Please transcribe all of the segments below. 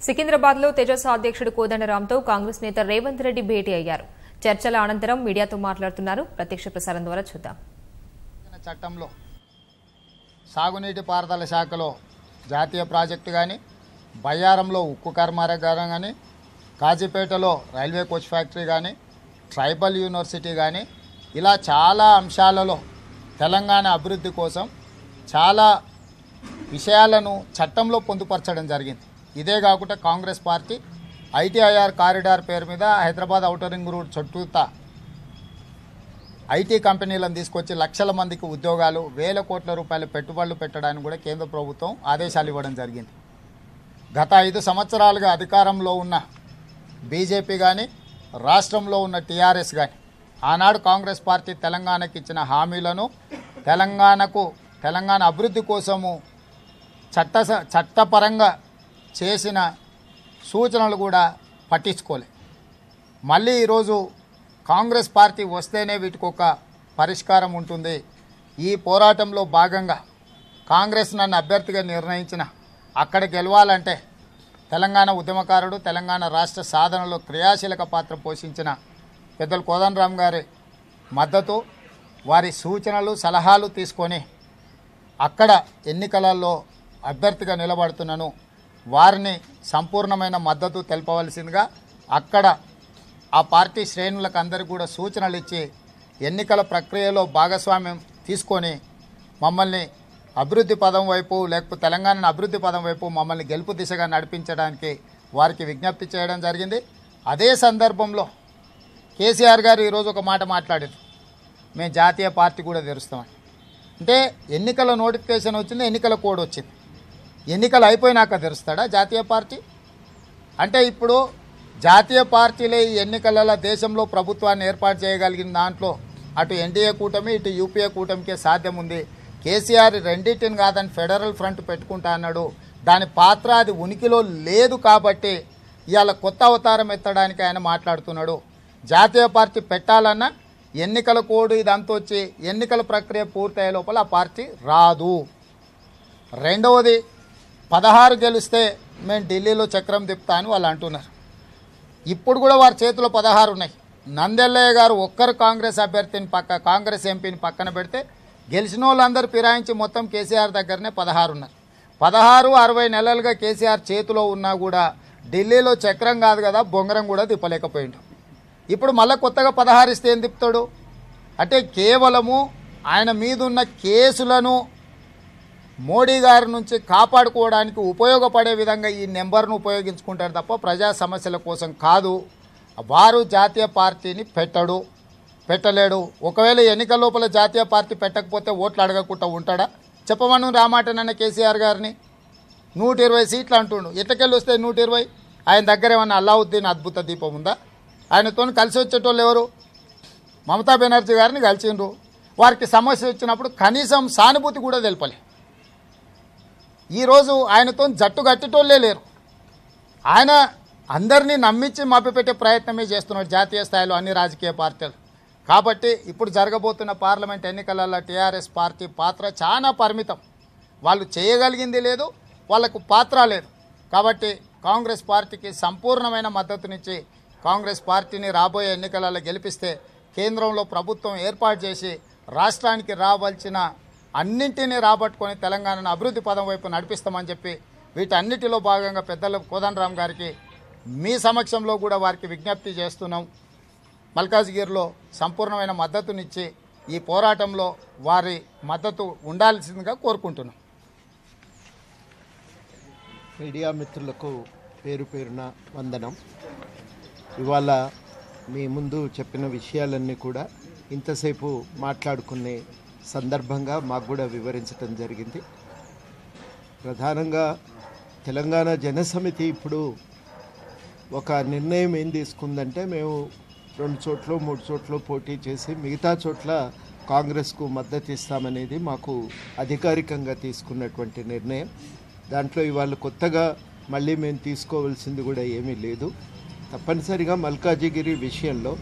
సికింద్రాబాద్ లో తేజస్ అధ్యక్షుడు కోదండరాంతో కాంగ్రెస్ నేత రేవంత్ రెడ్డి భేటీ అయ్యారు. చర్చల అనంతరం మీడియాతో మాట్లాడుతున్నారు. ప్రత్యక్ష ప్రసారం ద్వారా చూద్దాం. చట్టంలో సాగునీటి పారుదల శాఖలో జాతీయ ప్రాజెక్టు కానీ, బయ్యారంలో ఉక్కు కర్మాగారం కానీ, కాజీపేటలో రైల్వే కోచ్ ఫ్యాక్టరీ కానీ, ట్రైబల్ యూనివర్సిటీ కానీ, ఇలా చాలా అంశాలలో తెలంగాణ అభివృద్ధి కోసం చాలా విషయాలను చట్టంలో పొందుపరచడం జరిగింది. ఇదే కాకుండా కాంగ్రెస్ పార్టీ ఐటీఐఆర్ కారిడార్ పేరు మీద హైదరాబాద్ ఔటర్ రింగ్ రోడ్ చుట్టూతా ఐటీ కంపెనీలను తీసుకొచ్చి లక్షల మందికి ఉద్యోగాలు, వేల కోట్ల రూపాయల పెట్టుబడులు పెట్టడానికి కూడా కేంద్ర ప్రభుత్వం ఆదేశాలు ఇవ్వడం జరిగింది. గత 5 సంవత్సరాలుగా అధికారంలో ఉన్న బీజేపీ కానీ, రాష్ట్రంలో ఉన్న టీఆర్ఎస్ కానీ ఆనాడు కాంగ్రెస్ పార్టీ తెలంగాణకు ఇచ్చిన హామీలను, తెలంగాణ అభివృద్ధి కోసము చట్టపరంగా చేసిన సూచనలు కూడా పట్టించుకోలే. మళ్ళీ ఈరోజు కాంగ్రెస్ పార్టీ వస్తేనే వీటికి ఒక పరిష్కారం ఉంటుంది. ఈ పోరాటంలో భాగంగా కాంగ్రెస్ నన్ను అభ్యర్థిగా నిర్ణయించిన అక్కడ గెలవాలంటే తెలంగాణ ఉద్యమకారుడు, తెలంగాణ రాష్ట్ర సాధనలో క్రియాశీలక పాత్ర పోషించిన పెద్దలు కోదండరాం గారి మద్దతు, వారి సూచనలు, సలహాలు తీసుకొని అక్కడ ఎన్నికలలో అభ్యర్థిగా నిలబడుతున్నాను. వారిని సంపూర్ణమైన మద్దతు తెలపవలసిందిగా అక్కడ ఆ పార్టీ శ్రేణులకు అందరికీ కూడా సూచనలు ఇచ్చి ఎన్నికల ప్రక్రియలో భాగస్వామ్యం తీసుకొని మమ్మల్ని అభివృద్ధి పదం వైపు, లేకపోతే తెలంగాణను అభివృద్ధి పదం వైపు మమ్మల్ని గెలుపు దిశగా నడిపించడానికి వారికి విజ్ఞప్తి చేయడం జరిగింది. అదే సందర్భంలో కేసీఆర్ గారు ఈరోజు ఒక మాట మాట్లాడారు, మేము జాతీయ పార్టీ కూడా తెరుస్తామని. అంటే ఎన్నికల నోటిఫికేషన్ వచ్చింది, ఎన్నికల కోడ్ వచ్చింది, ఎన్నికలు అయిపోయినాక తెరుస్తాడా జాతీయ పార్టీ? అంటే ఇప్పుడు జాతీయ పార్టీలే ఈ ఎన్నికలలో దేశంలో ప్రభుత్వాన్ని ఏర్పాటు చేయగలిగిన దాంట్లో అటు ఎన్డీఏ కూటమి, ఇటు యూపీఏ కూటమికే సాధ్యం ఉంది. కేసీఆర్ రెండింటిని కాదని ఫెడరల్ ఫ్రంట్ పెట్టుకుంటా అన్నాడు. దాని పాత్ర అది ఉనికిలో లేదు కాబట్టి ఇవాళ కొత్త అవతారం ఎత్తడానికి ఆయన మాట్లాడుతున్నాడు. జాతీయ పార్టీ పెట్టాలన్నా ఎన్నికల కోడ్ ఇదంతా వచ్చి ఎన్నికల ప్రక్రియ పూర్తయ్యే లోపల ఆ పార్టీ రాదు. రెండవది, 16 గెలిస్తే మేము ఢిల్లీలో చక్రం తిప్పుతా అని వాళ్ళు అంటున్నారు. ఇప్పుడు కూడా వారి చేతిలో 16 ఉన్నాయి. నందెల్లయ్య గారు ఒక్కరు కాంగ్రెస్ అభ్యర్థిని కాంగ్రెస్ ఎంపీని పక్కన పెడితే గెలిచిన వాళ్ళందరూ ఫిరాయించి మొత్తం కేసీఆర్ దగ్గరనే 16 ఉన్నారు. 16 60 నెలలుగా కేసీఆర్ చేతిలో ఉన్నా కూడా ఢిల్లీలో చక్రం కాదు కదా, బొంగరం కూడా తిప్పలేకపోయిండు. ఇప్పుడు మళ్ళీ కొత్తగా 16 ఇస్తే ఏం తిప్పుతాడు? అంటే కేవలము ఆయన మీదున్న కేసులను మోడీ గారి నుంచి కాపాడుకోవడానికి ఉపయోగపడే విధంగా ఈ నెంబర్ను ఉపయోగించుకుంటారు తప్ప ప్రజా సమస్యల కోసం కాదు. వారు జాతీయ పార్టీని పెట్టలేడు. ఒకవేళ ఎన్నికల లోపల జాతీయ పార్టీ పెట్టకపోతే ఓట్లు అడగకుండా ఉంటాడా? చెప్పమను రామాటనన్న కేసీఆర్ గారిని. 120 సీట్లు అంటుండు, ఎట్లకెళ్ళి వస్తే 120? ఆయన దగ్గర ఏమన్నా అల్లావుద్దీన్ అద్భుత దీపం ఉందా? ఆయనతో కలిసి వచ్చేటోళ్ళు ఎవరు? మమతా బెనర్జీ గారిని కలిసిండ్రు. వారికి సమస్య వచ్చినప్పుడు కనీసం సానుభూతి కూడా తెలపలే. ఈరోజు ఆయనతో జట్టు కట్టేటోళ్ళే లేరు. ఆయన అందరినీ నమ్మించి మభ్యపెట్టే ప్రయత్నమే చేస్తున్నాడు జాతీయ స్థాయిలో అన్ని రాజకీయ పార్టీలు. కాబట్టి ఇప్పుడు జరగబోతున్న పార్లమెంట్ ఎన్నికలలో టీఆర్ఎస్ పార్టీ పాత్ర చాలా పరిమితం. వాళ్ళు చేయగలిగింది లేదు, వాళ్లకు పాత్ర లేదు. కాబట్టి కాంగ్రెస్ పార్టీకి సంపూర్ణమైన మద్దతునిచ్చి కాంగ్రెస్ పార్టీని రాబోయే ఎన్నికలలో గెలిపిస్తే కేంద్రంలో ప్రభుత్వం ఏర్పాటు చేసి రాష్ట్రానికి రావాల్సిన అన్నింటినీ రాబట్టుకొని తెలంగాణను అభివృద్ధి పదం వైపు నడిపిస్తామని చెప్పి వీటన్నిటిలో భాగంగా పెద్దల కోదండరాం గారికి మీ సమక్షంలో కూడా వారికి విజ్ఞప్తి చేస్తున్నాం. మల్కాజ్గిరిలో సంపూర్ణమైన మద్దతునిచ్చి ఈ పోరాటంలో వారి మద్దతు ఉండాల్సిందిగా కోరుకుంటున్నాం. మీడియా మిత్రులకు పేరు పేరున వందనం. ఇవాళ మీ ముందు చెప్పిన విషయాలన్నీ కూడా ఇంతసేపు మాట్లాడుకునే సందర్భంగా మాకు కూడా వివరించడం జరిగింది. ప్రధానంగా తెలంగాణ జనసమితి ఇప్పుడు ఒక నిర్ణయం ఏం తీసుకుందంటే, మేము 2 చోట్ల 3 చోట్ల పోటీ చేసి మిగతా చోట్ల కాంగ్రెస్కు మద్దతు ఇస్తామనేది మాకు అధికారికంగా తీసుకున్నటువంటి నిర్ణయం. దాంట్లో ఇవాళ కొత్తగా మళ్ళీ మేము తీసుకోవాల్సింది కూడా ఏమీ లేదు. తప్పనిసరిగా మల్కాజిగిరి విషయంలో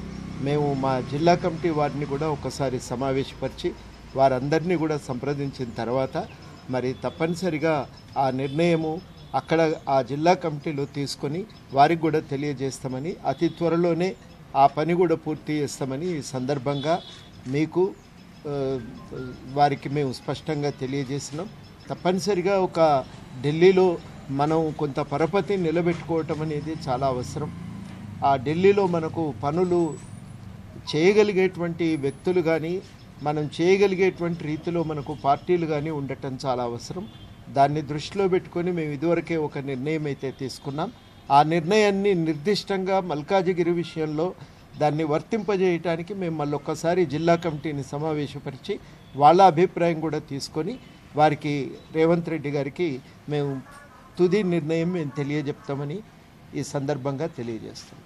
మేము మా జిల్లా కమిటీ వారిని కూడా ఒకసారి సమావేశపరిచి వారందరినీ కూడా సంప్రదించిన తర్వాత మరి తప్పనిసరిగా ఆ నిర్ణయము అక్కడ ఆ జిల్లా కమిటీలో తీసుకొని వారికి కూడా తెలియజేస్తామని, అతి త్వరలోనే ఆ పని కూడా పూర్తి చేస్తామని ఈ సందర్భంగా మీకు వారికి మేము స్పష్టంగా తెలియజేసినాం. తప్పనిసరిగా ఒక ఢిల్లీలో మనం కొంత పరపతి నిలబెట్టుకోవటం అనేది చాలా అవసరం. ఆ ఢిల్లీలో మనకు పనులు చేయగలిగేటువంటి వ్యక్తులు కానీ, మనం చేయగలిగేటువంటి రీతిలో మనకు పార్టీలు కానీ ఉండటం చాలా అవసరం. దాన్ని దృష్టిలో పెట్టుకొని మేము ఇదివరకే ఒక నిర్ణయం అయితే తీసుకున్నాం. ఆ నిర్ణయాన్ని నిర్దిష్టంగా మల్కాజిగిరి విషయంలో దాన్ని వర్తింపజేయడానికి మేము మళ్ళొక్కసారి జిల్లా కమిటీని సమావేశపరిచి వాళ్ళ అభిప్రాయం కూడా తీసుకొని వారికి రేవంత్ రెడ్డి గారికి మేము తుది నిర్ణయం మేము తెలియజెప్తామని ఈ సందర్భంగా తెలియజేస్తాం.